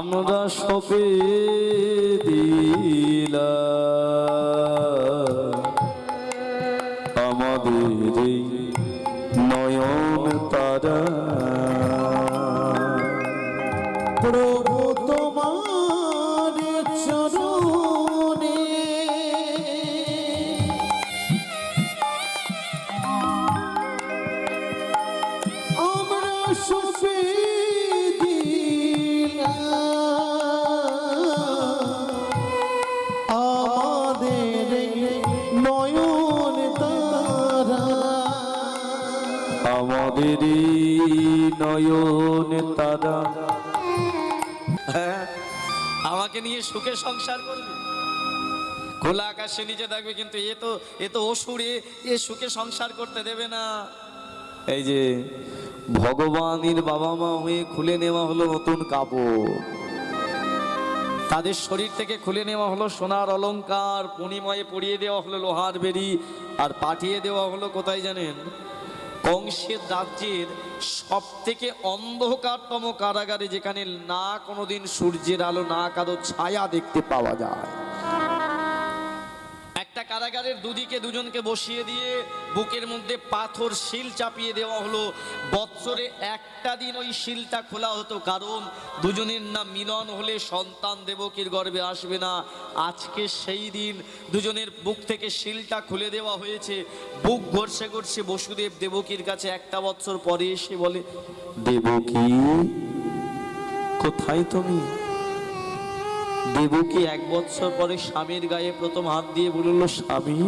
আমরা সপে দিলাম আমাদের এই নয়ন তারা। প্রভু তোমার চরণে আমরা সপে আমাদের নয়ন তারা। আমাদের নয়ন তারা। আমাকে নিয়ে সুখে সংসার করবে, খোলা আকাশে নিচে থাকবে, কিন্তু এ তো অসুরে, এ সুখে সংসার করতে দেবে না। এই যে ভগবানের বাবা মা হয়ে খুলে নেওয়া হলো নতুন কাপড়, তাদের শরীর থেকে খুলে নেওয়া হলো সোনার অলংকার, পণিময়ে পরিয়ে দেওয়া হলো লোহার বেড়ি, আর পাঠিয়ে দেওয়া হলো কোথায় জানেন? কংসের রাজ্যের সব থেকে অন্ধকারতম কারাগারে, যেখানে না কোনোদিন সূর্যের আলো না কারো ছায়া দেখতে পাওয়া যায়। একটা কারাগারের দুদিকে দুজনকে বসিয়ে দিয়ে বুকের মধ্যে পাথর শিল চাপিয়ে দেওয়া হলো। বৎসরে একটা দিন ওই শিলটা খোলা হতো, কারণ দুজনের না মিলন হলে সন্তান দেবকীর গর্ভে আসবে না। আজকে সেই দিন দুজনের বুক থেকে শিলটা খুলে দেওয়া হয়েছে। বুক ঘষে ঘষে বসুদেব দেবকীর কাছে একটা বৎসর পরে এসে বলে, দেবকী কোথায় তুমি? দেবকী এক বৎসর পরে স্বামীর গায়ে প্রথম হাত দিয়ে বলল, স্বামী,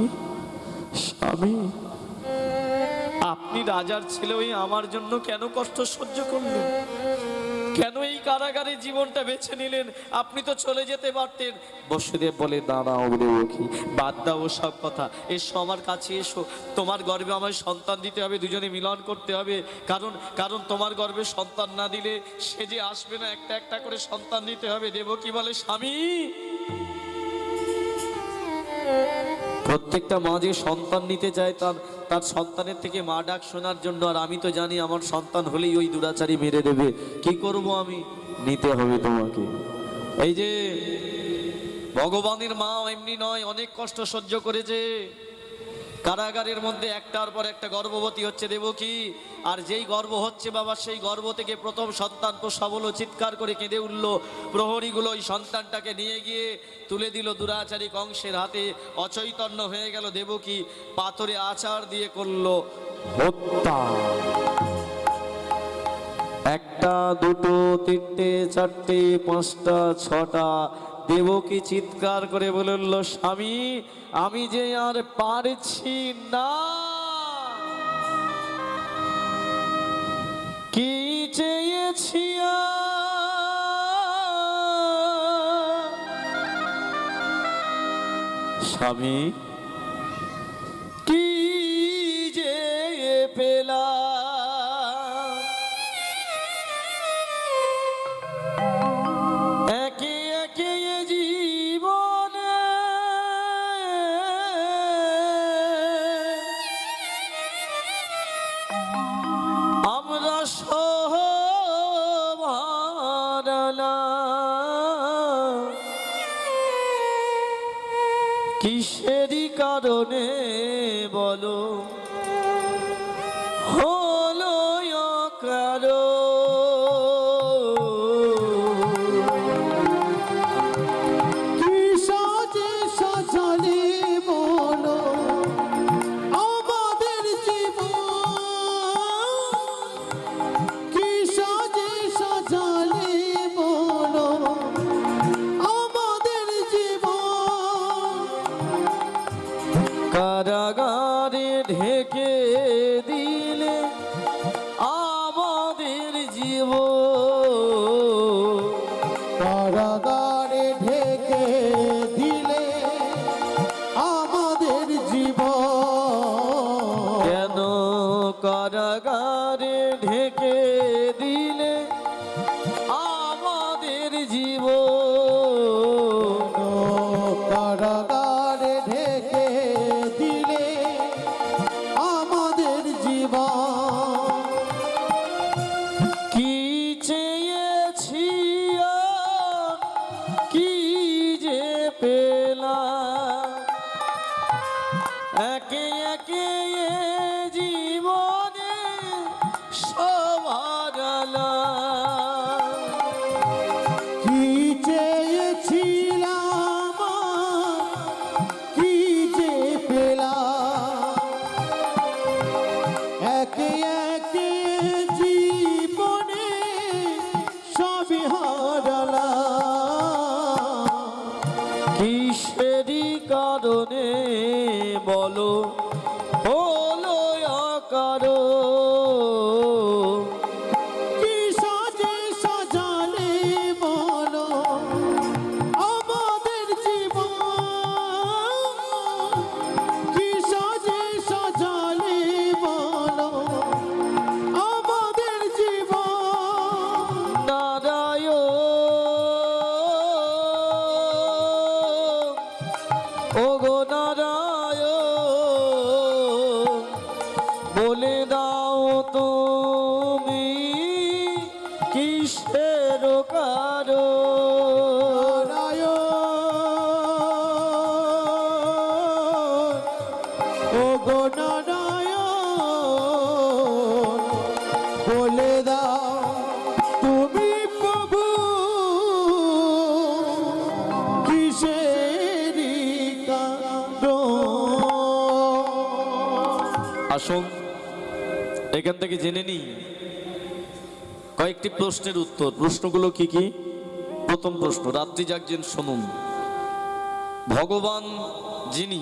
স্বামী আপনি রাজার ছেলে হয়ে আমার জন্য কেন কষ্ট সহ্য করলেন? কেন এই কারাগারে জীবনটা বেছে নিলেন? আপনি তো চলে যেতে পারতেন। বসুদেব বলে, দাঁড়াও দেবকী, বাদ দাও সব কথা, এসো আমার কাছে এসো। তোমার গর্ভে আমার সন্তান দিতে হবে, দুজনে মিলন করতে হবে। কারণ তোমার গর্ভে সন্তান না দিলে সে যে আসবে না, একটা একটা করে সন্তান দিতে হবে। দেবকী বলে, স্বামী, প্রত্যেকটা মা যে সন্তান নিতে চায় তার সন্তানের থেকে মা ডাক শোনার জন্য। আর আমি তো জানি আমার সন্তান হলেই ওই দুরাচারী মেরে দেবে। কি করব আমি? নিতে হবে তোমাকে। এই যে ভগবানের মা এমনি নয়, অনেক কষ্ট সহ্য করেছে। কারাগারের মধ্যে একটার পর একটা গর্ভবতী হচ্ছে দেবকী। আর যেই গর্ভ হচ্ছে বাবা, সেই গর্ভ থেকে প্রথম সন্তান প্রসব হলো। চিৎকার করে কেঁদে উঠল। প্রহরীগুলো ওই সন্তানটাকে নিয়ে গিয়ে তুলে দিল দুরাচারী কংসের হাতে। অচৈতন্য হয়ে গেল দেবকী। পাথরে আচার দিয়ে করলো হত্যা। একটা, দুটো, তিনটে, চারটে, পাঁচটা, ছটা। দেবকী চিৎকার করে বলল, স্বামী, আমি যে আর পারছি না। কি চেয়েছি স্বামী, কি যে পেলাম, একে একে জীবনে আমরা সহারালাম। কিসেরই কারণে বলো হলো কারো? কি সাজে সাজালে বলো আমাদের জীবন? কি সাজে সাজালে বলো আমাদের জীবন? কারাগারে ঢেকে দিলে আমাদের জীবন। কারাগারে ঢেকে দিলে আমাদের জীবন। কেন কারাগারে ঢেকে দিলে আমাদের জীবন? কারাগারে ঢেকে দিলে আমাদের জীবন। কি ও গো নারায়ণ বলে দাও তুমি কিসের কারণ ও গো নারায়ণ বলে দাও তুমি প্রভু কিসেরি কারণ। আসুন এখান থেকে জেনে নিই কয়েকটি প্রশ্নের উত্তর। প্রশ্নগুলো কি কি? প্রথম প্রশ্ন, রাত্রি জাগছেন শুনুন। ভগবান যিনি,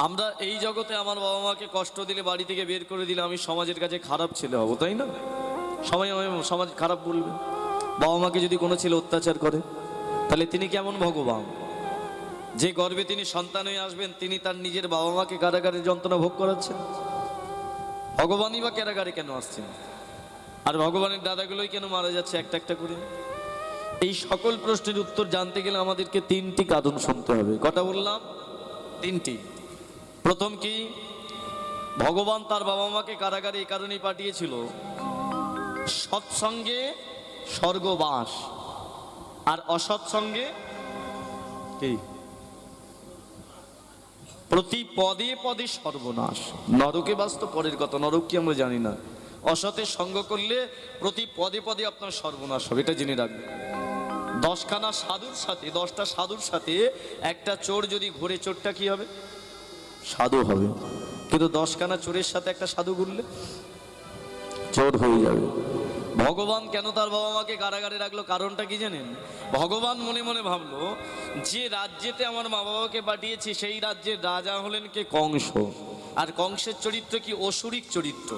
আমরা এই জগতে আমার বাবা মাকে কষ্ট দিলে, বাড়ি থেকে বের করে দিলে আমি সমাজের কাছে খারাপ ছেলে হব, তাই না? সমাজ খারাপ বলবে। বাবা মাকে যদি কোনো ছেলে অত্যাচার করে তাহলে তিনি কেমন ভগবান? যে গর্ভে তিনি সন্তান হয়ে আসবেন তিনি তার নিজের বাবা মাকে কারাগারের যন্ত্রণা ভোগ করাচ্ছেন। ভগবানই বা কারাগারে কেন আসছেন? আর ভগবানের দাদাগুলোই কেন মারা যাচ্ছে একটা একটা করে? এই সকল প্রশ্নের উত্তর জানতে গেলে আমাদেরকে তিনটি কারণ শুনতে হবে। কটা বললাম? তিনটি। প্রথম কি, ভগবান তার বাবা মাকে কারাগারে এই কারণেই পাঠিয়েছিল, সৎসঙ্গে স্বর্গবাস আর অসৎসঙ্গে কি প্রতি পদে পদে সর্বনাশ। নরকে বাস তো পরের কথা, নরক কি আমরা জানি না। অসতের সঙ্গ করলে প্রতি পদে পদে আপনার সর্বনাশ হবে, এটা জেনে রাখবেন। 10খানা সাধুর সাথে, 10টা সাধুর সাথে একটা চোর যদি ঘুরে, চোরটা কি হবে? সাধু হবে। কিন্তু 10খানা চোরের সাথে একটা সাধু ঘুরলে চোর হয়ে যাবে। ভগবান কেন তার বাবা মাকে কারাগারে রাখলো? কারণটা কি জানেন? ভগবান মনে মনে ভাবলো, যে রাজ্যেতে আমার মা বাবাকে পাঠিয়েছি সেই রাজ্যের রাজা হলেন কে? কংস। আর কংসের চরিত্র কি? অসুরিক চরিত্র।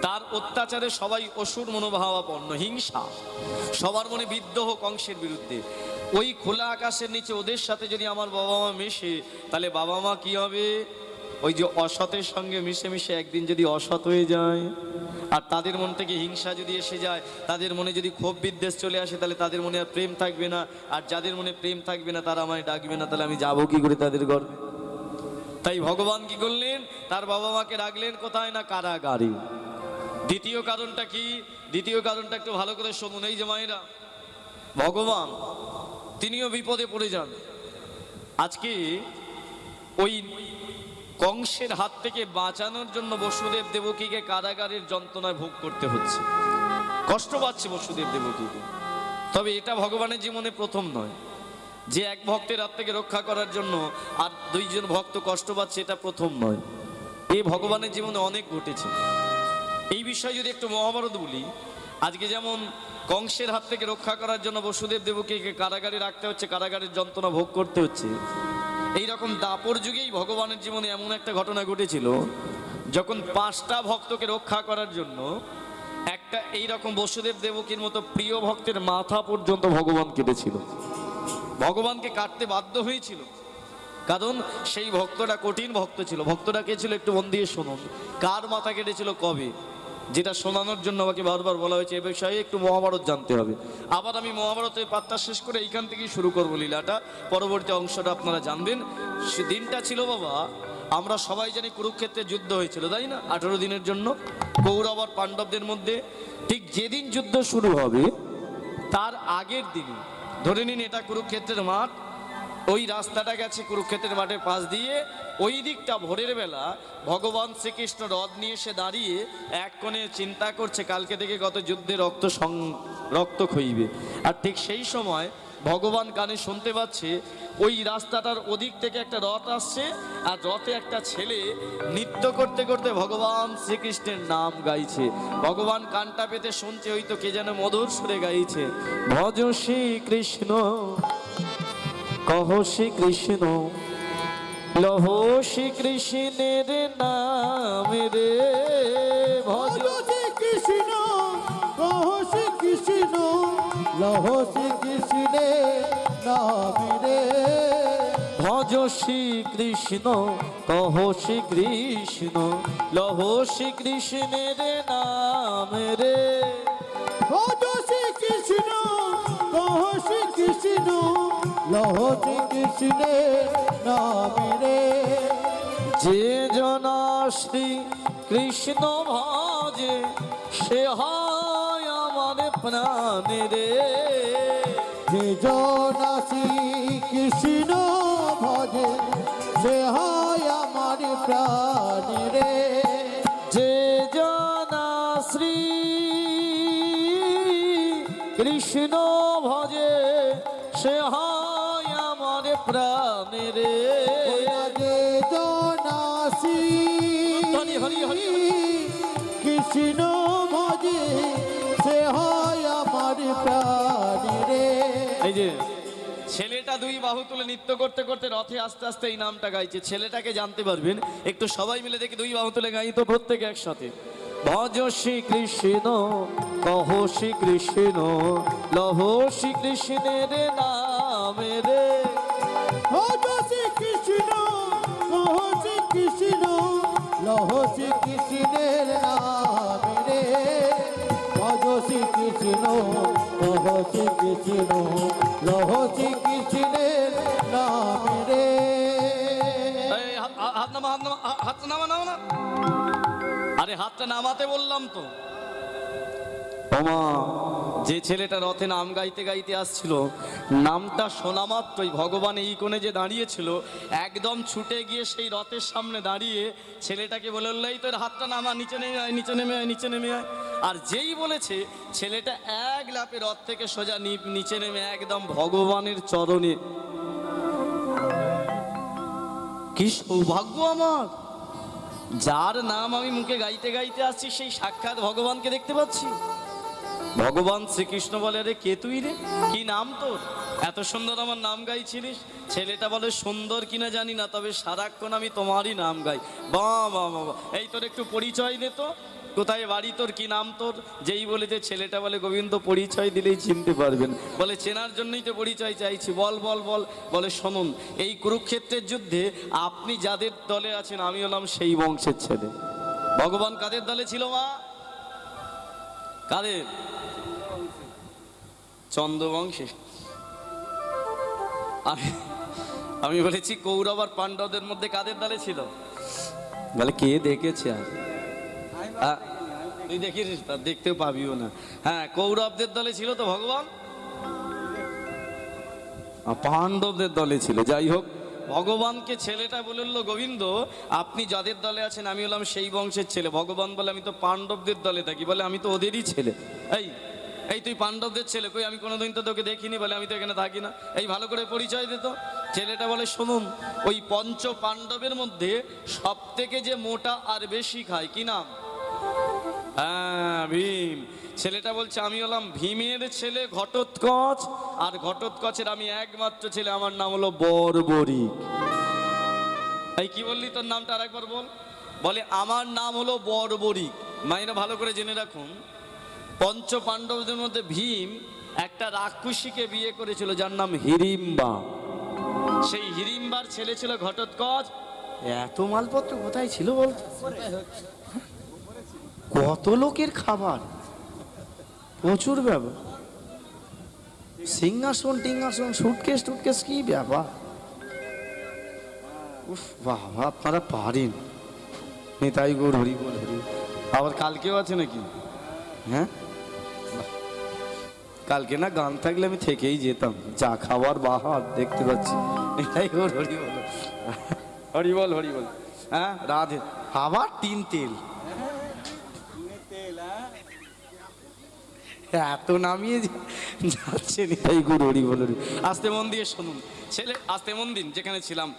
তার অত্যাচারে সবাই অসুর মনোভাবাপন্ন, হিংসা, সবার মনে বিদ্রোহ কংসের বিরুদ্ধে। ওই খোলা আকাশের নিচে ওদের সাথে যদি আমার বাবা মা মেশে তাহলে বাবা মা কি হবে? ওই যে অসতের সঙ্গে মিশে মিশে একদিন যদি অসৎ হয়ে যায়, আর তাদের মন থেকে হিংসা যদি এসে যায়, তাদের মনে যদি ক্ষোভ বিদ্বেষ চলে আসে, তাহলে তাদের মনে আর প্রেম থাকবে না। আর যাদের মনে প্রেম থাকবে না তারা আমায় ডাকবে না, তাহলে আমি যাবো কি করে তাদের গর্বে? তাই ভগবান কি করলেন? তার বাবা মাকে রাখলেন কোথায়? না কারাগারে। দ্বিতীয় কারণটা কি? দ্বিতীয় কারণটা একটু ভালো করে শুনুন। এই যে মায়েরা, ভগবান তিনিও বিপদে পড়ে যান। আজকে ওই কংসের হাত থেকে বাঁচানোর জন্য বসুদেব দেবকীকে কারাগারের যন্ত্রণায় ভোগ করতে হচ্ছে, কষ্ট পাচ্ছে বসুদেব দেবকীকে। তবে এটা ভগবানের জীবনে প্রথম নয় যে এক ভক্তের হাত থেকে রক্ষা করার জন্য আর 2জন ভক্ত কষ্ট পাচ্ছে, এটা প্রথম নয়। এই ভগবানের জীবনে অনেক ঘটেছে। এই বিষয়ে যদি একটু মহাভারত বলি, আজকে যেমন কংসের হাত থেকে রক্ষা করার জন্য বসুদেব দেবকীকে কারাগারে রাখতে হচ্ছে, কারাগারের যন্ত্রণা ভোগ করতে হচ্ছে, এইরকম দাপর যুগেই ভগবানের জীবনে এমন একটা ঘটনা ঘটেছিল, যখন 5টা ভক্তকে রক্ষা করার জন্য একটা এইরকম বসুদেব দেবকীর মতো প্রিয় ভক্তের মাথা পর্যন্ত ভগবান কেটেছিল। ভগবানকে কাটতে বাধ্য হয়েছিল, কারণ সেই ভক্তটা কঠিন ভক্ত ছিল। ভক্তটা কে ছিল? একটু মন দিয়ে শুনুন। কার মাথা কেটেছিল, কবে, যেটা শোনানোর জন্য আমাকে বারবার বলা হয়েছে। এ বিষয়ে একটু মহাভারত জানতে হবে। আবার আমি মহাভারতের পাঠটা শেষ করে এইখান থেকেই শুরু করবো লীলাটা, পরবর্তী অংশটা আপনারা জানবেন। সে দিনটা ছিল বাবা, আমরা সবাই জানি কুরুক্ষেত্রে যুদ্ধ হয়েছিল, তাই না? 18 দিনের জন্য কৌরব আর পাণ্ডবদের মধ্যে। ঠিক যেদিন যুদ্ধ শুরু হবে তার আগের দিনই, ধরে নিন এটা কুরুক্ষেত্রের মাঠ, ওই রাস্তাটা গেছে কুরুক্ষেত্রের মাঠের পাশ দিয়ে। ওই দিকটা ভোরের বেলা ভগবান শ্রীকৃষ্ণ রথ নিয়ে এসে দাঁড়িয়ে এক কোণে চিন্তা করছে, কালকে থেকে কত যুদ্ধে রক্ত খইবে। আর ঠিক সেই সময় ভগবান কানে শুনতে পাচ্ছে ওই রাস্তাটার ওদিক থেকে একটা রথ আসছে, আর রথে একটা ছেলে নৃত্য করতে করতে ভগবান শ্রীকৃষ্ণের নাম গাইছে। ভগবান কানটা পেতে শুনছে, ওই তো কে যেন মধুর সুরে গাইছে, ভজ শ্রীকৃষ্ণ কহ শ্রীকৃষ্ণ লহ শ্রীকৃষ্ণের নাম রে, ভজ শ্রীকৃষ্ণ কহ শ্রীকৃষ্ণ লহ শ্রীকৃষ্ণের নাম রে, ভজ শ্রীকৃষ্ণ কহ শ্রীকৃষ্ণ লহ শ্রীকৃষ্ণের নাম রে, ভজ শ্রীকৃষ্ণ কহ শ্রীকৃষ্ণ লহ লহ শ্রীকৃষ্ণে নামে রে যে জনা শ্রী কৃষ্ণ ভজে সে হয় আমার প্রাণে রে। যে জনা শ্রীকৃষ্ণ ভজে সে হয় আমার প্রাণ রে যে জনা শ্রী কৃষ্ণ ভজে সে হয় আমার প্রাণে রে। যে জনাসি হরি হরি হরি কৃষ্ণ ভজে সে হয় আমার প্রাণ রে। এই যে ছেলেটা দুই বাহু তুলে নৃত্য করতে করতে রথে আস্তে আস্তে এই নামটা গাইছে, ছেলেটাকে জানতে পারবেন। একটু সবাই মিলে দেখি দুই বাহু তুলে গাই তো প্রত্যেকে একসাথে। ভজ শ্রী কৃষ্ণ কহ শ্রী কৃষ্ণ লহ শ্রী কৃষ্ণের নামে রে। ভজ শ্রী কৃষ্ণ কহ শ্রী কৃষ্ণ লহ শ্রী কৃষ্ণের নামে রে ভজ শ্রী কৃষ্ণ কহ শ্রী কৃষ্ণ লহ শ্রী কৃষ্ণের নামে রে। এই হাত নামা হাত নামা নাও না, আরে হাতটা নামাতে বললাম তো। ওমা যে ছেলেটা রথে নাম গাইতে গাইতে আসছিল, নামটা শোনা মাত্রই ভগবান এই কোণে যে দাঁড়িয়েছিল একদম ছুটে গিয়ে সেই রথের সামনে দাঁড়িয়ে ছেলেটাকে বলে বললো, এই তোর হাতটা নামা, নিচে নেমে আয়, নিচে নেমে আয়, নিচে নেমে আয়। আর যেই বলেছে ছেলেটা এক লাফে রথ থেকে সোজা নিচে নেমে একদম ভগবানের চরণে। কি সৌভাগ্য আমার, যার নাম আমি মুখে গাইতে গাইতে আসছি সেই সাক্ষাৎ ভগবানকে দেখতে পাচ্ছি। ভগবান শ্রীকৃষ্ণ বলে, রে কে তুই রে, কি নাম তোর, এত সুন্দর আমার নাম গাইছিলিস? ছেলেটা বলে, সুন্দর কিনা জানি না, তবে সারাক্ষণ আমি তোমারই নাম গাই। বাহ বাহ বাহ, এই তোর একটু পরিচয় দে তো, কোথায় বাড়ি তোর, কি নাম তোর? যেই বলেছে ছেলেটা বলে, গোবিন্দ পরিচয় দিলেই চিনতে পারবেন। বলে, চেনার জন্যই তো পরিচয় চাইছি, বল বল বল। বলে, শুনুন, এই কুরুক্ষেত্রের যুদ্ধে আপনি যাদের দলে আছেন আমি হলাম সেই বংশের ছেলে। ভগবান কাদের দলে ছিল মা? কাদের? চন্দ্রবংশে। আমি বলেছি কৌরব আর পাণ্ডবদের মধ্যে কাদের দলে ছিল? বলে, কে দেখেছে আর তুই দেখিস, তার দেখতেও পাবিও না। হ্যাঁ, কৌরবদের দলে ছিল তো ভগবান, পাণ্ডবদের দলে ছিল। যাই হোক, ভগবানকে ছেলেটা বলল, গোবিন্দ আপনি যাদের দলে আছেন আমি হলাম সেই বংশের ছেলে। ভগবান বলে, আমি তো পাণ্ডবদের দলে থাকি। বলে, আমি তো ওদেরই ছেলে। এই এই তুই পাণ্ডবদের ছেলে? কই, আমি কোনোদিন তো তোকে দেখিনি। বলে, আমি তো এখানে থাকি না। এই ভালো করে পরিচয় দিত। ছেলেটা বলে, শুনুন, ওই পঞ্চ পাণ্ডবের মধ্যে সব থেকে যে মোটা আর বেশি খায়, কি নাম? হ্যাঁ, ভীম। ছেলেটা বলছে, আমি হলাম ভীমের ছেলে ঘটোৎকচ, আর ঘটোৎকচের আমি একমাত্র ছেলে, আমার নাম হলো বর্বরিক। এই কি বললি, তোর নামটা আরেকবার বল। বলে, আমার নাম হলো বর্বরিক। মায়েরা ভালো করে জেনে রাখুন, পঞ্চ পাণ্ডবদের মধ্যে ভীম একটা রাক্ষসীকে বিয়ে করেছিল যার নাম হিড়িম্বা। সেই হিড়িম্বার ছেলে ছিল ঘটোৎকচ। এত মালপত্র কোথায় ছিল বলতো? কত লোকের খাবার, প্রচুর ব্যাপার, সিংহাসন টিংহাসন, সুটকেস টুটকেস, কি ব্যাপার। উফ বাবা, আপনারা পারেন। নেতাই গৌর হরি বল হরি। আবার কালকেও আছে নাকি? হ্যাঁ, কালকে না গান থাকলে আমি থেকেই যেতাম, যা খাবার বাহার দেখতে পাচ্ছি। নেতাই গৌর হরি বল হরি বল হরি বল। হ্যাঁ, রাধে। আবার তিন তেল, এত নামিয়ে যাচ্ছে। নিতাই গৌর হরি বল হরি। আস্তে মন দিয়ে শুনুন ছেলে, আস্তে মন দিন। যেখানে ছিলাম,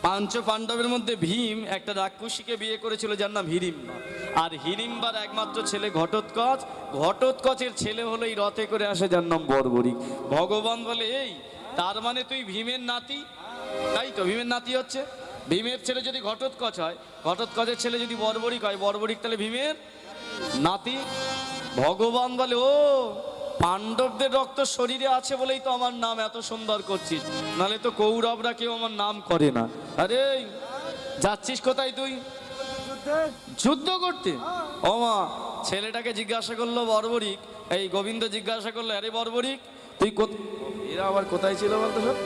পাঞ্চ পাণ্ডবের মধ্যে ভীম একটা রাক্ষসীকে বিয়ে করেছিল যার নাম হিড়িম্বা, আর হিড়িম্বার একমাত্র ছেলে ঘটোৎকচ। ঘটোৎকচের ছেলে হলো এই রথে করে আসে যার নাম বর্বরিক। ভগবান বলে, এই তার মানে তুই ভীমের নাতি? তাই তো, ভীমের নাতি হচ্ছে। ভীমের ছেলে যদি ঘটোৎকচ হয়, ঘটোৎকচের ছেলে যদি বর্বরিক হয়, বর্বরিক তাহলে ভীমের নাতি। ভগবান বলে, ও পাণ্ডবদের রক্ত শরীরে আছে বলেই তো আমার নাম এত সুন্দর করছিস, নাহলে তো কৌরবরা কেউ আমার নাম করে না। আরে যাচ্ছিস কোথায় তুই? যুদ্ধ করতে। ও মা, ছেলেটাকে জিজ্ঞাসা করলো বর্বরিক, এই গোবিন্দ জিজ্ঞাসা করলো, আরে বর্বরিক তুই এরা আবার কোথায় ছিল বলতো সব?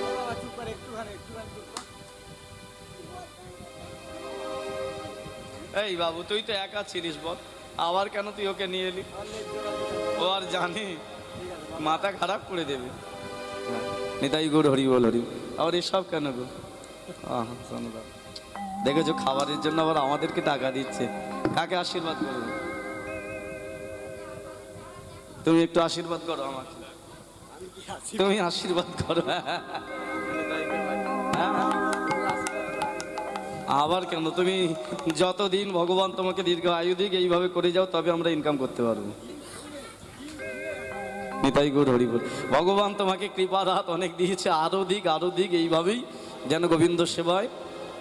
এই বাবু, তুই তো একা ছিলিস, বল আবার কেন তুই ওকে নিয়ে এলি? ও আর জানি মাথা খারাপ করে দেবে। নিতাই গৌর হরি বল হরি। আবার এসব কেন গো? শোনো দাও, দেখেছো খাবারের জন্য আবার আমাদেরকে টাকা দিচ্ছে। কাকে আশীর্বাদ করবো? তুমি একটু আশীর্বাদ করো আমাকে, তুমি আশীর্বাদ করো। আবার কেন? তুমি যতদিন ভগবান তোমাকে দীর্ঘ আয়ু দিক এইভাবে করে যাও, তবে আমরা ইনকাম করতে পারবো। নিতাই গৌর হরি বল। ভগবান তোমাকে কৃপার হাত অনেক দিয়েছে, আরো দিক এইভাবেই যেন গোবিন্দ সেবায়।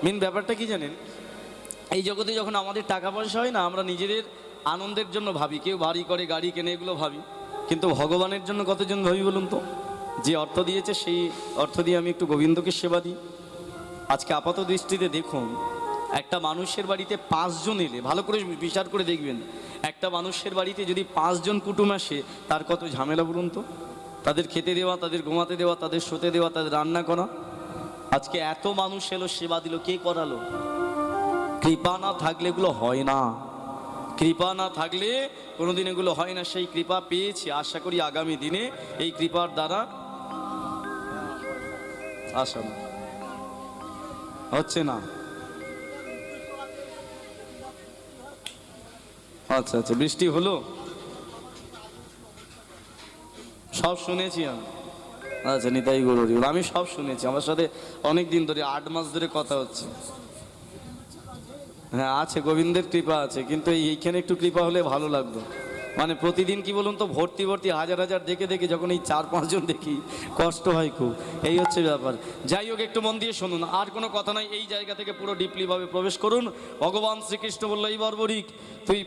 মেন ব্যাপারটা কি জানেন, এই জগতে যখন আমাদের টাকা পয়সা হয় না, আমরা নিজেদের আনন্দের জন্য ভাবি, কেউ বাড়ি করে গাড়ি কেনে, এগুলো ভাবি, কিন্তু ভগবানের জন্য কতজন ভাবি বলুন তো? যে অর্থ দিয়েছে সেই অর্থ দিয়ে আমি একটু গোবিন্দকে সেবা দিই। আজকে আপাত দৃষ্টিতে দেখুন, একটা মানুষের বাড়িতে 5 জন এলে, ভালো করে বিচার করে দেখবেন, একটা মানুষের বাড়িতে যদি 5 জন কুটুম আসে, তার কত ঝামেলা বলুন তো? তাদের খেতে দেওয়া, তাদের ঘুমাতে দেওয়া, তাদের শুতে দেওয়া, তাদের রান্না করা। আজকে এত মানুষ এলো, সেবা দিল, কে করালো? কৃপা না থাকলে এগুলো হয় না। কৃপা না থাকলে কোনোদিন এগুলো হয় না। সেই কৃপা পেয়েছি, আশা করি আগামী দিনে এই কৃপার দ্বারা আশা না হচ্ছে না। আচ্ছা আচ্ছা, বৃষ্টি হলো, সব শুনেছি আমি। আচ্ছা, নিতাই গৌর হরি বল। আমি সব শুনেছি, আমার সাথে অনেক দিন ধরে 8 মাস ধরে কথা হচ্ছে। হ্যাঁ আছে, গোবিন্দের কৃপা আছে, কিন্তু এইখানে একটু কৃপা হলে ভালো লাগতো। মানে প্রতিদিন কি বলুন তো, ভর্তি হাজার দেখে যখন এই 4-5 জন দেখি, কষ্ট হয় খুব। এই হচ্ছে ব্যাপার। যাই হোক, একটু মন দিয়ে শুনুন, আর কোনো কথা নাই। এই জায়গা থেকে পুরো ডিপলিভাবে প্রবেশ করুন। ভগবান শ্রীকৃষ্ণ বলল, এই বর্বরিক, তুই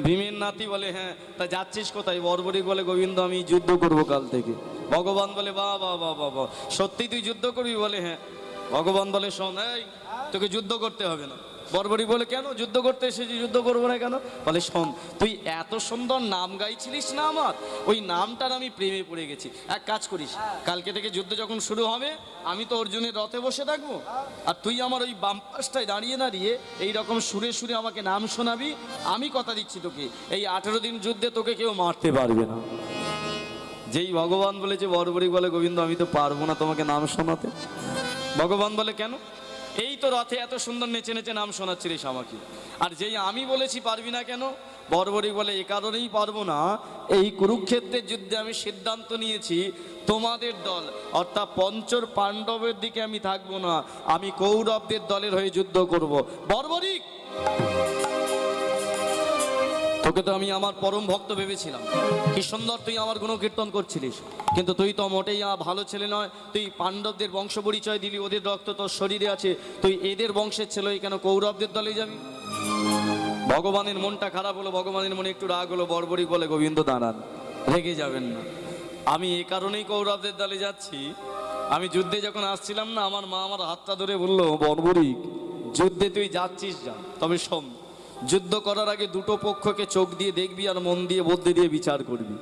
ভীমের নাতি বলে, হ্যাঁ তা যাচ্ছিস কোথায়? বর্বরিক বলে, গোবিন্দ আমি যুদ্ধ করব কাল থেকে। ভগবান বলে, বাহ বাহ বাহ বাহ বাহ, সত্যি তুই যুদ্ধ করবি? বলে হ্যাঁ। ভগবান বলে, শোন, এই তোকে যুদ্ধ করতে হবে না। বর্বরী বলে, কেন? যুদ্ধ করতে এসেছি, যুদ্ধ করবো না কেন? বলে, শোন, তুই এত সুন্দর নাম গাইছিলিস না আমার, ওই নামটার আমি প্রেমে পড়ে গেছি। এক কাজ করিস, কালকে থেকে যুদ্ধ যখন শুরু হবে, আমি তো অর্জুনের রথে বসে থাকবো, আর তুই আমার ওই বাম পাশটায় দাঁড়িয়ে এইরকম সুরে আমাকে নাম শোনাবি। আমি কথা দিচ্ছি তোকে, এই 18 দিন যুদ্ধে তোকে কেউ মারতে পারবে না। যেই ভগবান বলেছে, বর্বরী বলে, গোবিন্দ আমি তো পারবো না তোমাকে নাম শোনাতে। ভগবান বলে, কেন? এই তো রথে এত সুন্দর নেচে নাম শোনাচ্ছিলিস আমাকে, আর যেই আমি বলেছি পারবি না কেন? বর্বরী বলে, এ কারণেই পারবো না, এই কুরুক্ষেত্রের যুদ্ধে আমি সিদ্ধান্ত নিয়েছি, তোমাদের দল অর্থাৎ পঞ্চর পাণ্ডবের দিকে আমি থাকবো না, আমি কৌরবদের দলের হয়ে যুদ্ধ করব। বর্বরী, তোকে তো আমি আমার পরম ভক্ত ভেবেছিলাম, কি সুন্দর তুই আমার গুণকীর্তন করছিলিস, কিন্তু তুই তো মোটেই ভালো ছেলে নয়। তুই পাণ্ডবদের বংশ পরিচয় দিলি, ওদের রক্ত তোর শরীরে আছে, তুই এদের বংশের ছেলে, কেন কৌরবদের দলে যাবি? ভগবানের মনটা খারাপ হলো, ভগবানের মনে একটু রাগ হলো। বর্বরী বলে, গোবিন্দ দাঁড়ান, রেগে যাবেন না, আমি এ কারণেই কৌরবদের দলে যাচ্ছি। আমি যুদ্ধে যখন আসছিলাম না, আমার মা আমার হাতটা ধরে বললো, বর্বরী যুদ্ধে তুই যাচ্ছিস যা, তবে শোন, যুদ্ধ করার আগে দুটো পক্ষকে চোখ দিয়ে দেখবি আর মন দিয়ে বুদ্ধি দিয়ে বিচার করবি।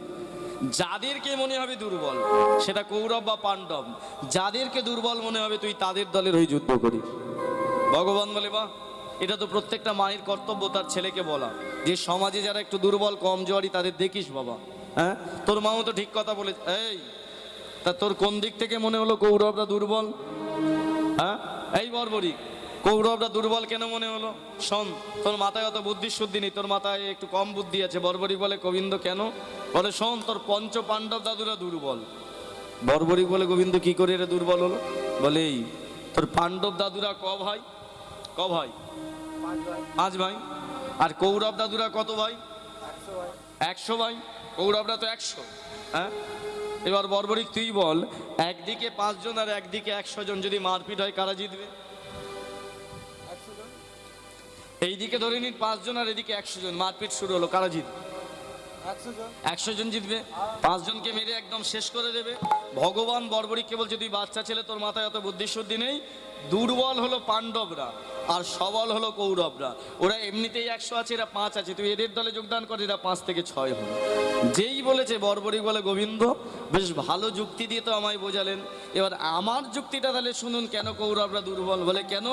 যাদেরকে মনে হবে দুর্বল, সেটা কৌরব বা পাণ্ডব, যাদেরকে দুর্বল মনে হবে তুই তাদের দলের হয়ে যুদ্ধ করিস। ভগবান বলে, বাহ, এটা তো প্রত্যেকটা মায়ের কর্তব্য তার ছেলেকে বলা, যে সমাজে যারা একটু দুর্বল কমজোরি তাদের দেখিস বাবা। হ্যাঁ, তোর মাও তো ঠিক কথা বলে। এই তা তোর কোন দিক থেকে মনে হলো কৌরবরা দুর্বল? হ্যাঁ, এই বর্বরী, কৌরবরা দুর্বল কেন মনে হলো? শোন, তোর মাথায় অত বুদ্ধি শুদ্ধি নেই, তোর মাথায় একটু কম বুদ্ধি আছে। বর্বরী বলে, গোবিন্দ কেন? বলে, শোন, তোর পঞ্চ পাণ্ডব দাদুরা দুর্বল। বর্বরী বলে, গোবিন্দ কি করে এরা দুর্বল হলো? বলে, এই তোর পাণ্ডব দাদুরা ক ভাই? 5 ভাই। আর কৌরব দাদুরা কত ভাই? 100 ভাই। কৌরবরা তো 100। হ্যাঁ, এবার বর্বরী তুই বল, একদিকে 5 জন আর একদিকে 100 জন যদি মারপিট হয়, কারা জিতবে? এইদিকে ধরে নিন 5 জন আর এদিকে 100 জন, মারপিট শুরু হলো, কারা জিতবে? 100 জন জিতবে। 5 জনকে মেরে একদম শেষ করে দেবে। ভগবান বর্বরীকে বলছে, তুই বাচ্চা ছেলে, তোর মাথায় অত বুদ্ধি শুদ্ধি নেই, দুর্বল হলো পাণ্ডবরা আর সবল হলো কৌরবরা। ওরা এমনিতেই 100 আছে, এরা 5 আছে, তুই এদের দলে যোগদান করে এরা 5 থেকে 6 হলো। যেই বলেছে বর্বরিক বলে গোবিন্দ বেশ ভালো যুক্তি দিয়ে তো আমায় বোঝালেন, এবার আমার যুক্তিটা তাহলে শুনুন কেন কৌরবরা দুর্বল। বলে কেন?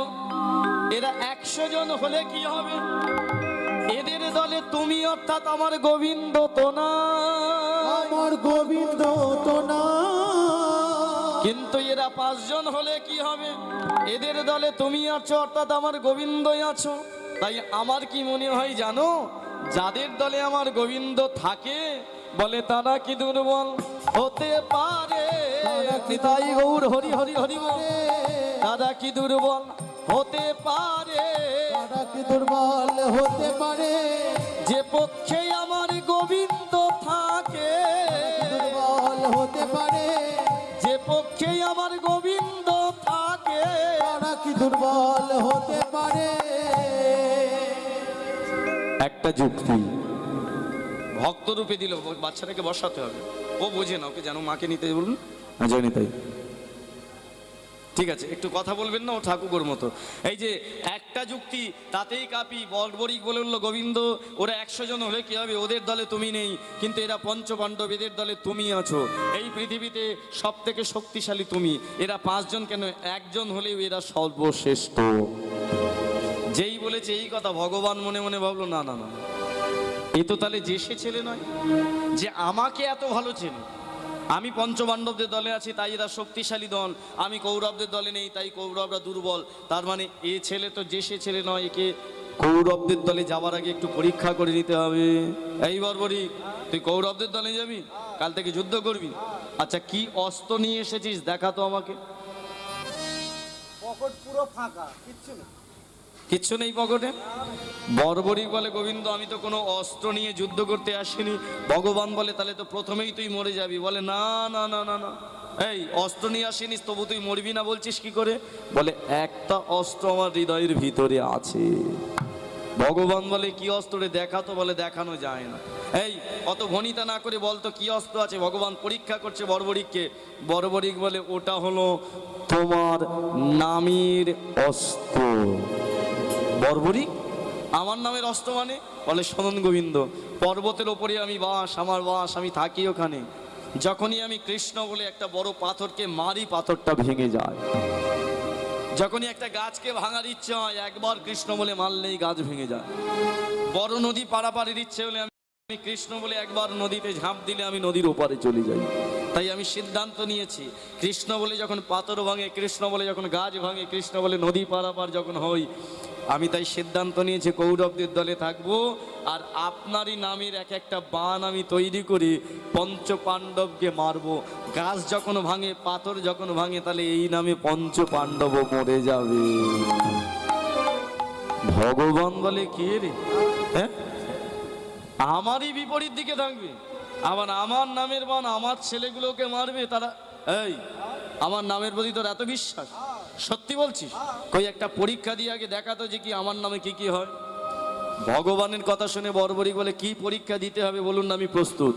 এরা 100 জন হলে কি হবে? এদের দলে তুমি অর্থাৎ আমার গোবিন্দ তো না, আমার গোবিন্দ তো না। কিন্তু এরা 5 জন হলে কি হবে? এদের দলে তুমি আছো অর্থাৎ আমার গোবিন্দই আছো। তাই আমার কি মনে হয় জানো, যাদের দলে আমার গোবিন্দ থাকে বলে তারা কি দুর্বল হতে পারে? তাই গৌর হরি হরি হরি বল। তারা কি দুর্বল হতে পারে? তারা কি দুর্বল হতে পারে? যে পক্ষে আমার গোবিন্দ থাকে, দুর্বল হতে পারে। যে পক্ষে আমার গোবিন্দ থাকে, তারা কি দুর্বল হতে পারে? একটা যুক্তি ভক্ত রূপে দিল, বাচ্চাটাকে বসাতে হবে, ও বোঝে না, ওকে যেন মাকে নিতে বলুন। জানি তাই, ঠিক আছে, একটু কথা বলবেন না, ও ঠাকুর মতো। এই যে একটা যুক্তি তাতেই কাপি। বর্বরিক বলে উঠলো গোবিন্দ ওরা 100 জন হলে কি হবে? ওদের দলে তুমি নেই, কিন্তু এরা পঞ্চপাণ্ডব, এদের দলে তুমি আছো। এই পৃথিবীতে সব থেকে শক্তিশালী তুমি। এরা 5 জন কেন, 1 জন হলেও এরা সর্বশ্রেষ্ঠ। যেই বলেছে এই কথা ভগবান মনে মনে ভাবলো না না না, এ তো তাহলে যে সে ছেলে নয় যে আমাকে এত ভালো চেনে। আমি পঞ্চপাণ্ডবদের দলে আছি তাই এরা শক্তিশালী দল, আমি কৌরবদের দলে নেই তাই কৌরবরা দুর্বল। তার মানে এ ছেলে তো যে সে ছেলে নয়, একে কৌরবদের দলে যাওয়ার আগে একটু পরীক্ষা করে নিতে হবে। এই বর্বরিক, তুই কৌরবদের দলে যাবি, কাল থেকে যুদ্ধ করবি। আচ্ছা কি অস্ত্র নিয়ে এসেছিস দেখা তো আমাকে। পকেট পুরো ফাঁকা, কিচ্ছু নেই। কিচ্ছু নেই পকেটে? বর্বরিক বলে গোবিন্দ আমি তো কোনো অস্ত্র নিয়ে যুদ্ধ করতে আসিনি। ভগবান বলে তাহলে তো প্রথমেই তুই মরে যাবি। বলে না না না না না, এই অস্ত্র নিয়ে আসিনিস তবু তুই মরবি না বলছিস কি করে? বলে একটা অস্ত্র আমার হৃদয়ের ভিতরে আছে। ভগবান বলে কি অস্ত্র রে, দেখা তো। বলে দেখানো যায় না। এই অত ভনিতা না করে বলতো কি অস্ত্র আছে। ভগবান পরীক্ষা করছে বর্বরিককে। বর্বরিক বলে ওটা হলো তোমার নামের অস্ত্র। বর্বরিক আমার নামের অস্ত্র মানে? বলে শোনুন গোবিন্দ, পর্বতের ওপরে আমি বাস, আমার বাস, আমি থাকি ওখানে। যখনই আমি কৃষ্ণ বলে একটা বড় পাথরকে মারি, পাথরটা ভেঙে যায়। যখনই একটা গাছকে ভাঙার ইচ্ছে হয়, একবার কৃষ্ণ বলে মারলেই গাছ ভেঙে যায়। বড় নদী পারাপারের ইচ্ছে হলে আমি কৃষ্ণ বলে একবার নদীতে ঝাঁপ দিলে আমি নদীর ওপারে চলে যাই। তাই আমি সিদ্ধান্ত নিয়েছি, কৃষ্ণ বলে যখন পাথর ভাঙে, কৃষ্ণ বলে যখন গাছ ভাঙে, কৃষ্ণ বলে নদী পারাপার যখন হই, আমি তাই সিদ্ধান্ত নিয়েছি কৌরবদের দলে থাকবো। আর আপনারই নামের এক একটা বান আমি তৈরি করে পঞ্চপাণ্ডবকে মারবো। গাছ যখন ভাঙে, পাথর যখন ভাঙে, তাহলে এই নামে পঞ্চপাণ্ডব মরে যাবে। ভগবান বলে কে রে, হ্যাঁ আমারই বিপরীত দিকে থাকবে, আবার আমার নামের বান আমার ছেলেগুলোকে মারবে। তারা এই আমার নামের প্রতি তোর এত বিশ্বাস? সত্যি বলছিস? কই একটা পরীক্ষা দিয়ে আগে দেখাতো যে কি আমার নামে কি কি হয়। ভগবানের কথা শুনে বর্বরিক বলে কি পরীক্ষা দিতে হবে বলুন না, আমি প্রস্তুত।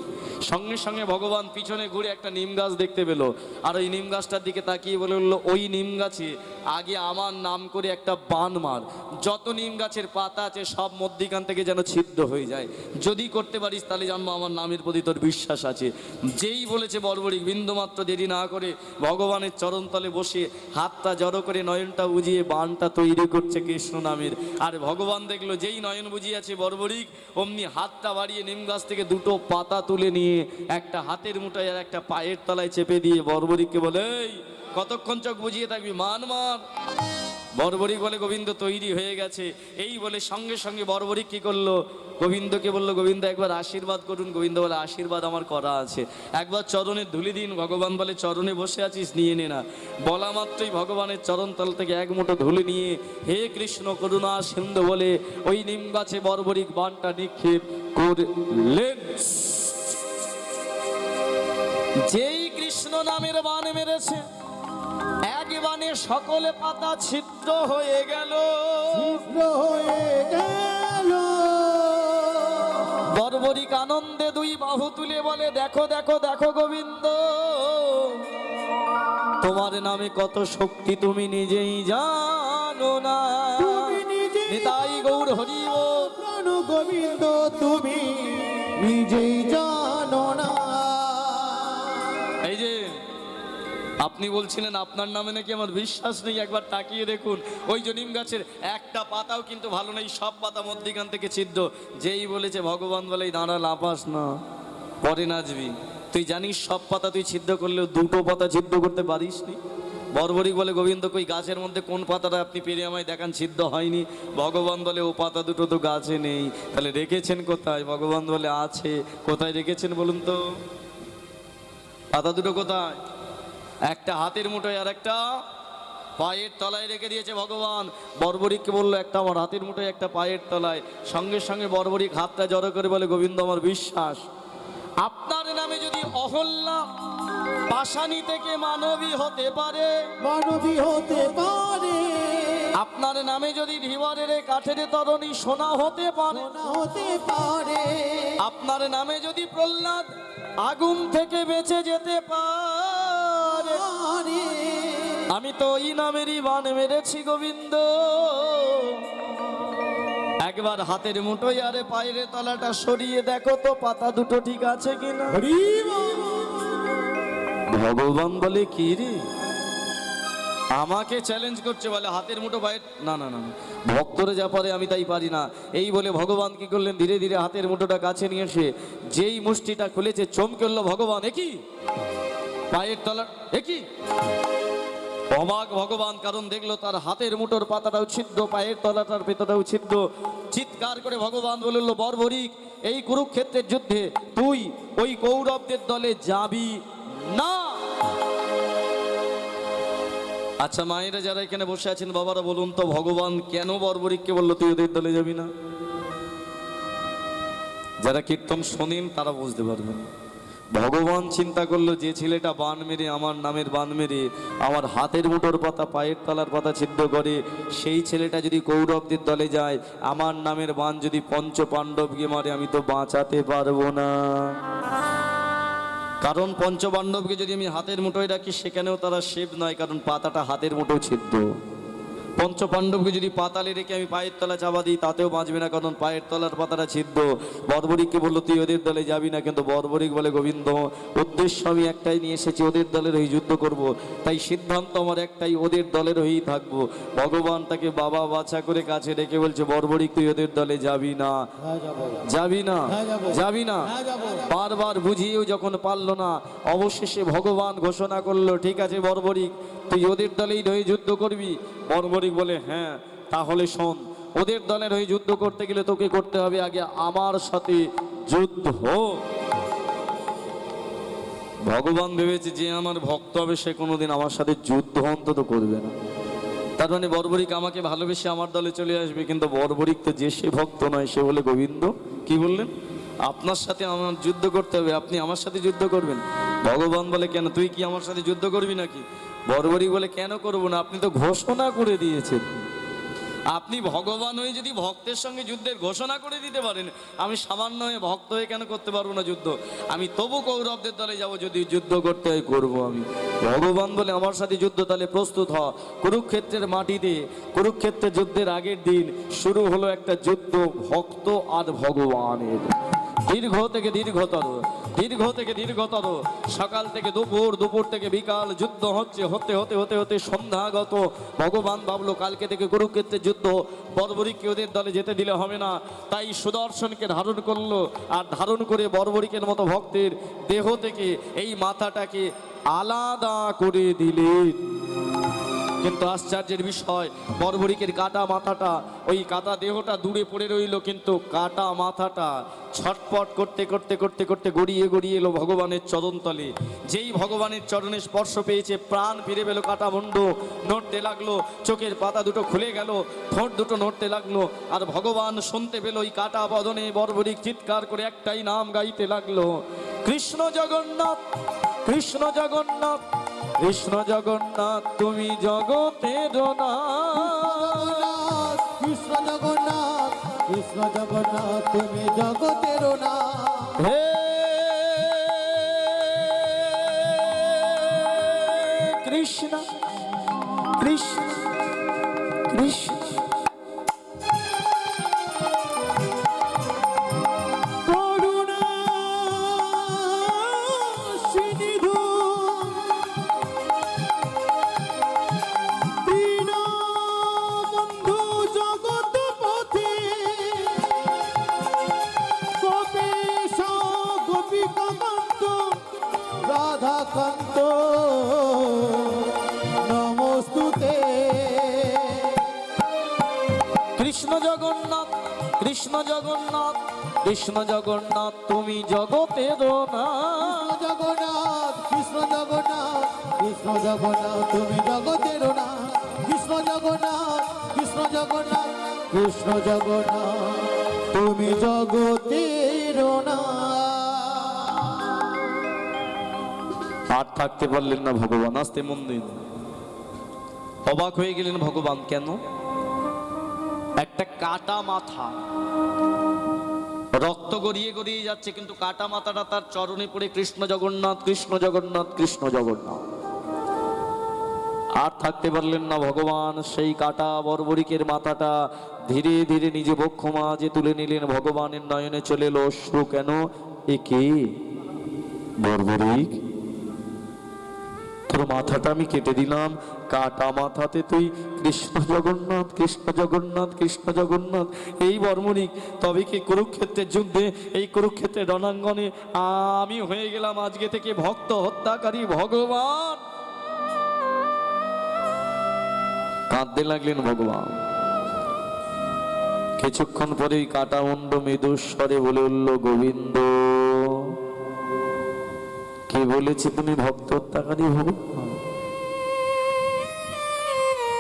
সঙ্গে সঙ্গে ভগবান পিছনে ঘুরে একটা নিম গাছ দেখতে পেল, আর ওই নিম গাছটার দিকে তাকিয়ে বলে বললো ওই নিম গাছে আগে আমার নাম করে একটা বান মার, যত নিম গাছের পাতা আছে সব মধ্যিখান থেকে যেন ছিদ্র হয়ে যায়। যদি করতে পারিস তাহলে জানবো আমার নামের প্রতি তোর বিশ্বাস আছে। যেই বলেছে বর্বরিক, বিন্দুমাত্র দেরি না করে ভগবানের চরণতলে বসে হাতটা জড়ো করে নয়নটা বুঝিয়ে বানটা তৈরি করছে কৃষ্ণ নামের। আর ভগবান দেখলো যেই নয়ন বুঝিয়ে আছে বর্বরিক, অমনি হাতটা বাড়িয়ে নিম গাছ থেকে দুটো পাতা তুলে নিয়ে একটা হাতের মুঠায় আর একটা পায়ের তলায় চেপে দিয়ে বর্বরিককে বলে এই কতক্ষণ চোখ বুঝিয়ে থাকবি, মান মার। বর্বরিক বলে গোবিন্দ তৈরি হয়ে গেছে। এই বলে সঙ্গে সঙ্গে বর্বরিক কি করলো, গোবিন্দকে বললো গোবিন্দ একবার আশীর্বাদ করুন। গোবিন্দ বলে আশীর্বাদ আমার করা আছে, একবার চরণে ধুলি দিন। ভগবান বলে চরণে বসে আছিস, নিয়ে নে না। বলা মাত্রই ভগবানের চরণতল থেকে এক মুঠো ধুলি নিয়ে হে কৃষ্ণ করুণা সিন্ধু বলে ওই নিম গাছে বর্বরিক বানটা নিক্ষেপ করলেন। যেই কৃষ্ণ নামের বান মেরেছে, এক বানে সকলে পাতা ছিদ্র হয়ে গেল। ছিদ্র হয়ে গেল। বর্বরিক আনন্দে দুই বাহু তুলে বলে দেখো দেখো দেখো গোবিন্দ, তোমার নামে কত শক্তি তুমি নিজেই জানো না। তুমি নিজেই নিতাই গৌর হরি বল। প্রাণ গোবিন্দ তুমি নিজেই জানো না। এই যে আপনি বলছিলেন আপনার নামে নাকি আমার বিশ্বাস নেই, একবার তাকিয়ে দেখুন ওই যে নিম গাছের একটা পাতাও কিন্তু ভালো নেই, সব পাতা মধ্যিখান থেকে ছিদ্র। যেই বলেছে ভগবান বলে দাঁড়া লাফাস না, পরে নাচবি। তুই জানিস সব পাতা তুই ছিদ্র করলেও দুটো পাতা ছিদ্র করতে পারিস নি। বর্বরিক বলে গোবিন্দ কই গাছের মধ্যে কোন পাতাটা আপনি পেরে আমায় দেখান ছিদ্র হয়নি। ভগবান বলে ও পাতা দুটো তো গাছে নেই, তাহলে রেখেছেন কোথায়? ভগবান বলে আছে। কোথায় রেখেছেন বলুন তো? পাতা দুটো কোথায়? একটা হাতের মুঠোয় আর একটা পায়ের তলায় রেখে দিয়েছে ভগবান। বর্বরিককে বললো একটা আমার হাতের মুঠোয় একটা পায়ের তলায়। সঙ্গে সঙ্গে বর্বরিক হাতটা জড়ো করে বলে গোবিন্দ আমার বিশ্বাস, আপনার নামে যদি অহল্যা পাশানি থেকে মানবী হতে পারে, মানবী হতে পারে, আপনার নামে যদি ধীবরের কাঠের তরণী সোনা হতে পারে, না হতে পারে, আপনার নামে যদি প্রহ্লাদ আগুন থেকে বেঁচে যেতে পারে, পারে। আমি তো ওই নামেরই বান মেরেছি গোবিন্দ। একবার হাতের মুঠোয় আরে পায়ের তলাটা সরিয়ে দেখো তো পাতা দুটো ঠিক আছে কিনা। হরি বল। ভগবান বলে কি রে, আমাকে চ্যালেঞ্জ করছে, বলে হাতের মুঠো পায়ের, না না না না, ভক্তরে যা পারে আমি তাই পারি না। এই বলে ভগবান কি করলেন, ধীরে ধীরে হাতের মুঠোটা কাছে নিয়ে এসে যেই মুষ্টিটা খুলেছে চমকে উঠল ভগবান, একই পায়ের তলা, একই অবাক ভগবান, কারণ দেখলো তার হাতের মুঠোর পাতাটাও ছিদ্র, পায়ের তলাটার পেতাটাও ছিদ্র। চিৎকার করে ভগবান বলল বর্বরিক, এই কুরুক্ষেত্রের যুদ্ধে তুই ওই কৌরবদের দলে যাবি না। আচ্ছা মায়েরা যারা এখানে বসে আছেন বাবারা বলুন তো, ভগবান কেন বর্বরিককে বললো তুই ওদের দলে যাবি না? যারা কীর্তন শোনেন তারা বুঝতে পারবেন। ভগবান চিন্তা করলো যে ছেলেটা বান মেরে, আমার নামের বান মেরে আমার হাতের মুঠোর পাতা পায়ের তলার পাতা ছিদ্র করে, সেই ছেলেটা যদি কৌরবদের দলে যায়, আমার নামের বান যদি পঞ্চ পাণ্ডবকে মারে, আমি তো বাঁচাতে পারবো না। কারণ পঞ্চ পাণ্ডবকে যদি আমি হাতের মুঠোয় রাখি সেখানেও তারা সেভ নয়, কারণ পাতাটা হাতের মুঠো ছিদ্র। পঞ্চ পাণ্ডবকে যদি পাতালে রেখে আমি পায়ের তলা চাপা দিই তাতেও বাঁচবে না, কারণ পায়ের তলার পাতাটা ছিদ্র। বর্বরিককে বললো তুই ওদের দলে যাবি না, কিন্তু বর্বরিক বলে গোবিন্দ উদ্দেশ্য আমি একটাই নিয়ে এসেছি, ওদের দলের হয়ে যুদ্ধ করব, তাই সিদ্ধান্ত আমার একটাই, ওদের দলের হয়েই থাকবো। ভগবান তাকে বাবা বাছা করে কাছে ডেকে বলছে বর্বরিক তুই ওদের দলে যাবি না, হ্যাঁ যাবো। যাবি না, হ্যাঁ যাবো। যাবি না। হ্যাঁ যাবো। বারবার বুঝিয়েও যখন পারলো না, অবশেষে ভগবান ঘোষণা করলো ঠিক আছে বর্বরিক তুই ওদের দলেই হয়ে যুদ্ধ করবি। বর্বরিক বলে হ্যাঁ, তাহলে শোন, ওদের দলের হয়ে যুদ্ধ করতে গেলে তোকে করতে হবে আগে আমার সাথে যুদ্ধ। ভগবান ভেবেছে যে আমার ভক্ত হবে সে কোনোদিন আমার সাথে যুদ্ধ অন্তত করবে না। তার মানে বর্বরিক আমাকে ভালোবেসে আমার দলে চলে আসবে, কিন্তু বর্বরিক তো যে সে ভক্ত নয়, সে বলে গোবিন্দ কি বললেন, আপনার সাথে আমার যুদ্ধ করতে হবে, আপনি আমার সাথে যুদ্ধ করবেন। ভগবান বলে কেন, তুই কি আমার সাথে যুদ্ধ করবি নাকি? বর্বরিক বলে কেন করবো না, আপনি তো ঘোষণা করে দিয়েছেন। আপনি ভগবান হয়ে যদি ভক্তের সঙ্গে যুদ্ধের ঘোষণা করে দিতে পারেন, আমি সামান্য হয়ে ভক্ত হয়ে কেন করতে পারবো না যুদ্ধ? আমি তবু কৌরবদের দলে যাব, যদি যুদ্ধ করতে হয় করবো আমি। ভগবান বলে আমার সাথে যুদ্ধ, তাহলে প্রস্তুত হ। কুরুক্ষেত্রের মাটিতে কুরুক্ষেত্রের যুদ্ধের আগের দিন শুরু হলো একটা যুদ্ধ ভক্ত আর ভগবানের। দীর্ঘ থেকে দীর্ঘতর, দীর্ঘ থেকে দীর্ঘতর, সকাল থেকে দুপুর, দুপুর থেকে বিকাল যুদ্ধ হচ্ছে, হতে হতে হতে হতে সন্ধ্যাগত। ভগবান ভাবলো কালকে থেকে কুরুক্ষেত্রের যুদ্ধ, বর্বরিককে ওদের দলে যেতে দিলে হবে না, তাই সুদর্শনকে ধারণ করলো, আর ধারণ করে বর্বরিকের মতো ভক্তের দেহ থেকে এই মাথাটাকে আলাদা করে দিলেন। কিন্তু আশ্চর্যের বিষয়, বর্বরিকের কাটা মাথাটা, ওই কাটা দেহটা দূরে পড়ে রইল, কিন্তু কাটা মাথাটা ছটপট করতে করতে করতে করতে গড়িয়ে গড়িয়ে এলো ভগবানের চরণতলে। যেই ভগবানের চরণে স্পর্শ পেয়েছে, প্রাণ ফিরে পেল, কাটা মুন্ড নড়তে লাগলো, চোখের পাতা দুটো খুলে গেল, ঠোঁট দুটো নড়তে লাগলো, আর ভগবান শুনতে পেল ওই কাটা বদনে বর্বরিক চিৎকার করে একটাই নাম গাইতে লাগলো, কৃষ্ণ জগন্নাথ, কৃষ্ণ জগন্নাথ, কৃষ্ণ জগন্নাথ তুমি জগতের নাথ। কৃষ্ণ জগন্নাথ, কৃষ্ণ জগন্নাথ তুমি জগতের নাথ। হে কৃষ্ণ কৃষ্ণ করুণা সিন্ধু দীনবন্ধু জগৎপতি গোপীশ গোপিকাকান্ত রাধাকান্ত নমস্তুতে। কৃষ্ণ জগন্নাথ কৃষ্ণ জগন্নাথ কৃষ্ণ জগন্নাথ তুমি জগতের নাথ। জগন্নাথ কৃষ্ণ জগন্নাথ কৃষ্ণ জগন্নাথ তুমি জগতের নাথ। কৃষ্ণ জগন্নাথ কৃষ্ণ জগন্নাথ কৃষ্ণ জগন্নাথ তুমি জগতের নাথ। আর থাকতে পারলেন না ভগবান, আসতে মন দিন। অবাক হয়ে গেলেন ভগবান, কেন? একটা কাটা মাথা, রক্ত গড়িয়ে গড়িয়ে যাচ্ছে, কিন্তু কাটা মাথাটা তার চরণে পড়ে কৃষ্ণ জগন্নাথ কৃষ্ণ জগন্নাথ কৃষ্ণ জগন্নাথ। আর থাকতে পারলেন না ভগবান, সেই কাটা বর্বরিকের মাথাটা ধীরে ধীরে নিজ বক্ষ মাঝে তুলে নিলেন। ভগবানের নয়নে চলে এলো অশ্রু। কেন? এ কে বর্বরিক? তোর মাথাটা আমি কেটে দিলাম, কাটা মাথাতে তুই কৃষ্ণ জগন্নাথ কৃষ্ণ জগন্নাথ কৃষ্ণ জগন্নাথ এই বর্মরিক। তবে কি কুরুক্ষেত্রের যুদ্ধে, এই কুরুক্ষেত্রের রণাঙ্গনে আমি হয়ে গেলাম আজকে থেকে ভক্ত হত্যাকারী ভগবান। কাঁদতে লাগলেন ভগবান। কিছুক্ষণ পরেই কাটা মুন্ড মৃদুস্বরে বলে উঠল, গোবিন্দ কে বলেছে তুমি ভক্ত হত্যাকারী ভগবান?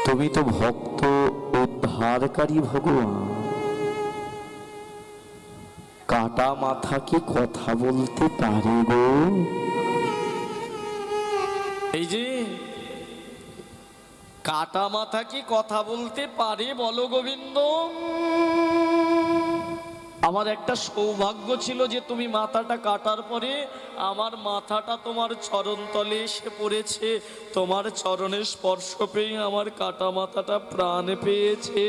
তুমি তো ভক্ত উদ্ধারকারী ভগবান। কাটা মাথা কি কথা বলতে পারে গো? এই যে কাটা মাথা কি কথা বলতে পারে বলো গোবিন্দ? আমার একটা সৌভাগ্য ছিল যে তুমি মাথাটা কাটার পরে আমার মাথাটা তোমার চরণতলে এসে পড়েছে। তোমার চরণের স্পর্শ পেয়ে আমার কাটা মাথাটা প্রাণ পেয়েছে।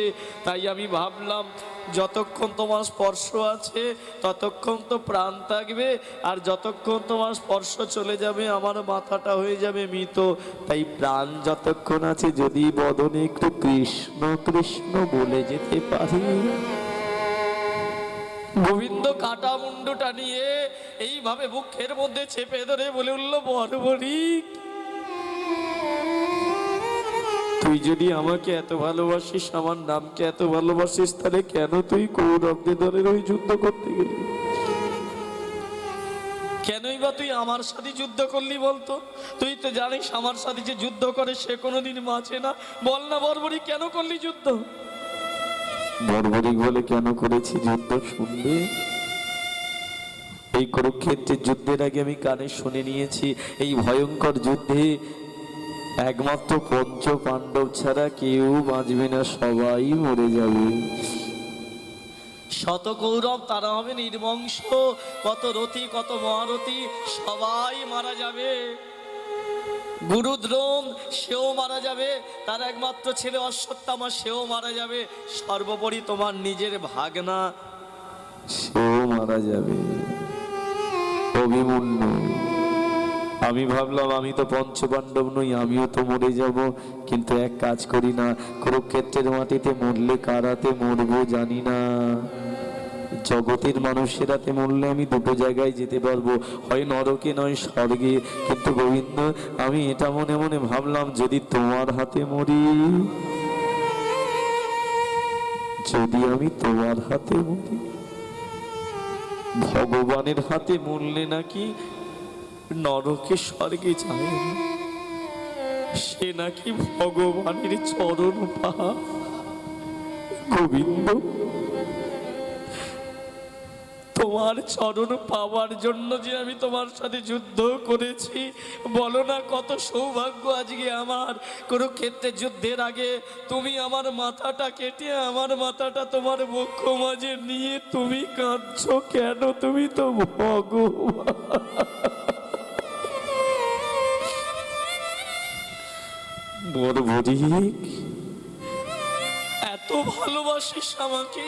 তাই আমি ভাবলাম যতক্ষণ তোমার স্পর্শ আছে ততক্ষণ তো প্রাণ থাকবে, আর যতক্ষণ তোমার স্পর্শ চলে যাবে আমার মাথাটা হয়ে যাবে মৃত। তাই প্রাণ যতক্ষণ আছে যদি বদনে একটু কৃষ্ণ কৃষ্ণ বলে যেতে পারি। গোবিন্দ কাটা মুন্ডটা নিয়ে এইভাবে বুকের মধ্যে চেপে ধরে বলে উঠল, বর্বরিক তুই যদি আমাকে এত ভালোবাসিস, আমার নামকে এত ভালোবাসিস, তাহলে কেন তুই কৌরবদের দলের ওই যুদ্ধ করতে গেলি? কেনই বা তুই আমার সাথে যুদ্ধ করলি বলতো? তুই তো জানিস আমার সাথে যে যুদ্ধ করে সে কোনোদিন বাঁচে না। বল না বর্বরিক, কেন করলি যুদ্ধ? বর্বরিক বলে, কেন করেছি যুদ্ধ শুনবে? এই কুরুক্ষেত্রের যুদ্ধের আগে আমি কানে শুনে নিয়েছি, এই ভয়ঙ্কর যুদ্ধে একমাত্র পঞ্চ পাণ্ডব ছাড়া কেউ বাঁচবে না, সবাই মরে যাবে। শত কৌরব তারা হবে নির্বংশ, কত রথী কত মহারথী সবাই মারা যাবে। গুরু দ্রোণ সেও মারা যাবে, তার একমাত্র ছেলে অশ্বত্থামা সেও মারা যাবে, সর্বোপরি তোমার নিজের ভাগনা সেও মারা যাবে, অভিমন্যু। আমি ভাবলাম আমি তো পঞ্চপাণ্ডব নই, আমিও তো মরে যাব, কিন্তু এক কাজ করি না, কুরুক্ষেত্রের মাটিতে মরলে কার হাতে মরবো জানি না। জগতের মানুষের হাতে মরলে আমি দুটো জায়গায় যেতে পারবো, হয় নরকে নয় স্বর্গে। কিন্তু গোবিন্দ আমি এটা মনে মনে ভাবলাম, যদি তোমার হাতে মরি, যদি আমি তোমার হাতে মরি, ভগবানের হাতে মরলে নাকি নরকে স্বর্গে যায় না, সে নাকি ভগবানের চরণ পায়। গোবিন্দ তোমার চরণ পাওয়ার জন্য যে আমি তোমার সাথে যুদ্ধ করেছি, বলো না কত সৌভাগ্য আজকে আমার। কুরুক্ষেত্রে যুদ্ধের আগে তুমি আমার মাথাটা কেটে আমার মাথাটা তোমার বক্ষ মাঝে নিয়ে তুমি কাঁদছো কেন? তুমি তো ভগবান। বর্বরিক ভালোবাসিস আমাকে,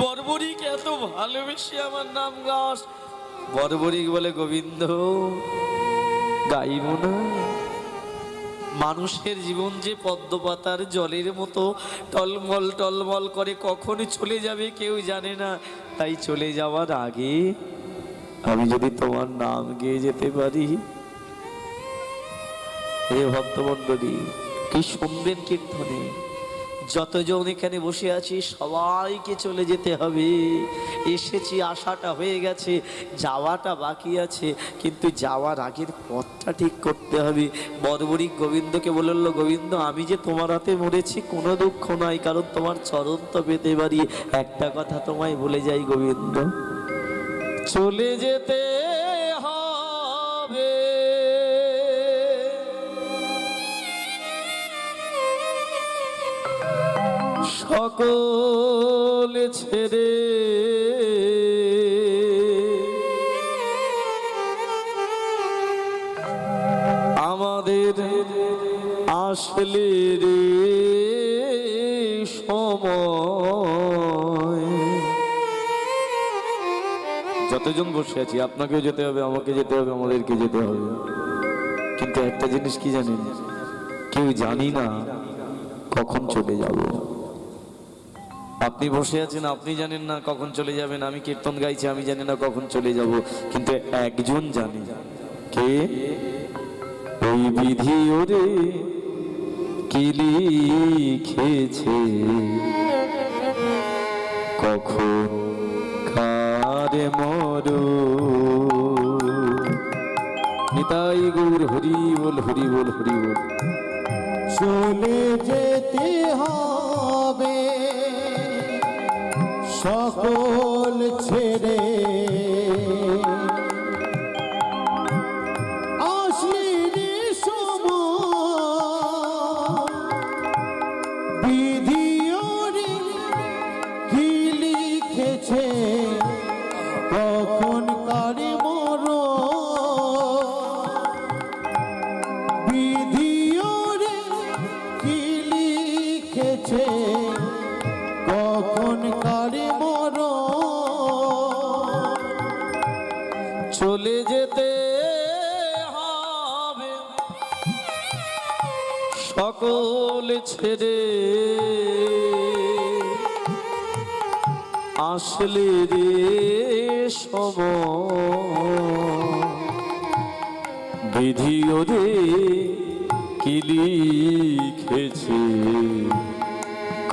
বর্বরিক এত ভালোবেসে আমার নাম গাস। বর্বরিক বলে গোবিন্দ গাইব না। মানুষের জীবন যে পদ্মপাতার জলের মতো টলমল টলমল করে, কখন চলে যাবে কেউ জানে না। তাই চলে যাওয়ার আগে আমি যদি তোমার নাম গেয়ে যেতে পারি, হে ভক্তমণ্ডলী কি শুনবেন কীর্তনে, যতজন এখানে বসে আছি সবাইকে চলে যেতে হবে। এসেছি, আশাটা হয়ে গেছে, যাওয়াটা বাকি আছে, কিন্তু যাওয়ার আগের পথটা ঠিক করতে হবে। বর্বরিক গোবিন্দকে বলল, গোবিন্দ আমি যে তোমার হাতে মরেছি কোনো দুঃখ নাই, কারণ তোমার চরণ তো পেতে পারি। একটা কথা তোমায় বলে যাই গোবিন্দ, চলে যেতে হবে সকল ছেড়ে, আমাদের আসলে রে সময়। যতজন বসে আছি আপনাকেও যেতে হবে, আমাকে যেতে হবে, আমাদেরকে যেতে হবে। কিন্তু একটা জিনিস কি জানেন, কেউ জানি না কখন চলে যাব। আপনি বসে আছেন, আপনি জানেন না কখন চলে যাবেন। আমি কীর্তন গাইছি, আমি জানি না কখন চলে যাব। কিন্তু একজন জানে, কে? ওই বিধি ওরে কি লিখেছে, কখন কার মরো। নিতাই গৌর হরি বল, হরি বল, হরি বল। চলে যেতে হবে সকল ছেড়ে, আসলে সময় বিধি ওরে কি লিখেছে, কখন কারে মরো। বিধি ওরে কি লিখেছে, কখন কারে মরো। চলে যেতে হবে সকল ছেড়ে, আসলে রে সময় বিধি ওরে কি লিখেছে,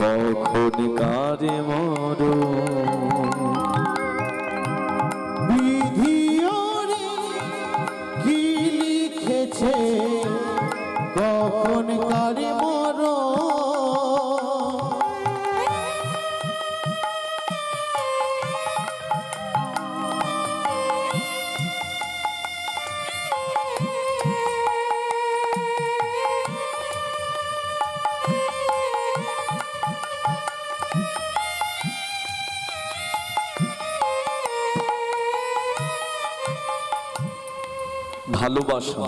কখন কারে মরো। বিধি ওরে কি লিখেছে, কখন কারে মরো। ভালোবাসা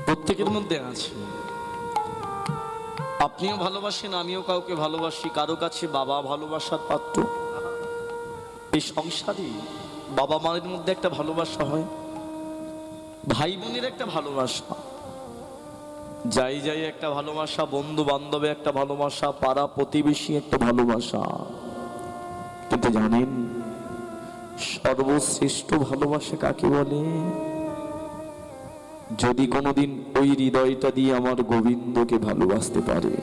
প্রত্যেকের মধ্যে আছে। আপনিও ভালোবাসেন, আমিও কাউকে ভালোবাসি। কারো কাছে বাবা ভালোবাসার পাত্র। এই সংসারে বাবা মায়ের মধ্যে একটা ভালোবাসা হয়, ভাই বোনের একটা ভালোবাসা, যাই যাই একটা ভালোবাসা, বন্ধু বান্ধবে একটা ভালোবাসা, পাড়া প্রতিবেশী একটা ভালোবাসা। কিন্তু জানেন সর্বশ্রেষ্ঠ ভালোবাসা কাকে বলে? যদি কোনোদিন ওই হৃদয়টা দিয়ে আমার গোবিন্দকে ভালোবাসতে পারে,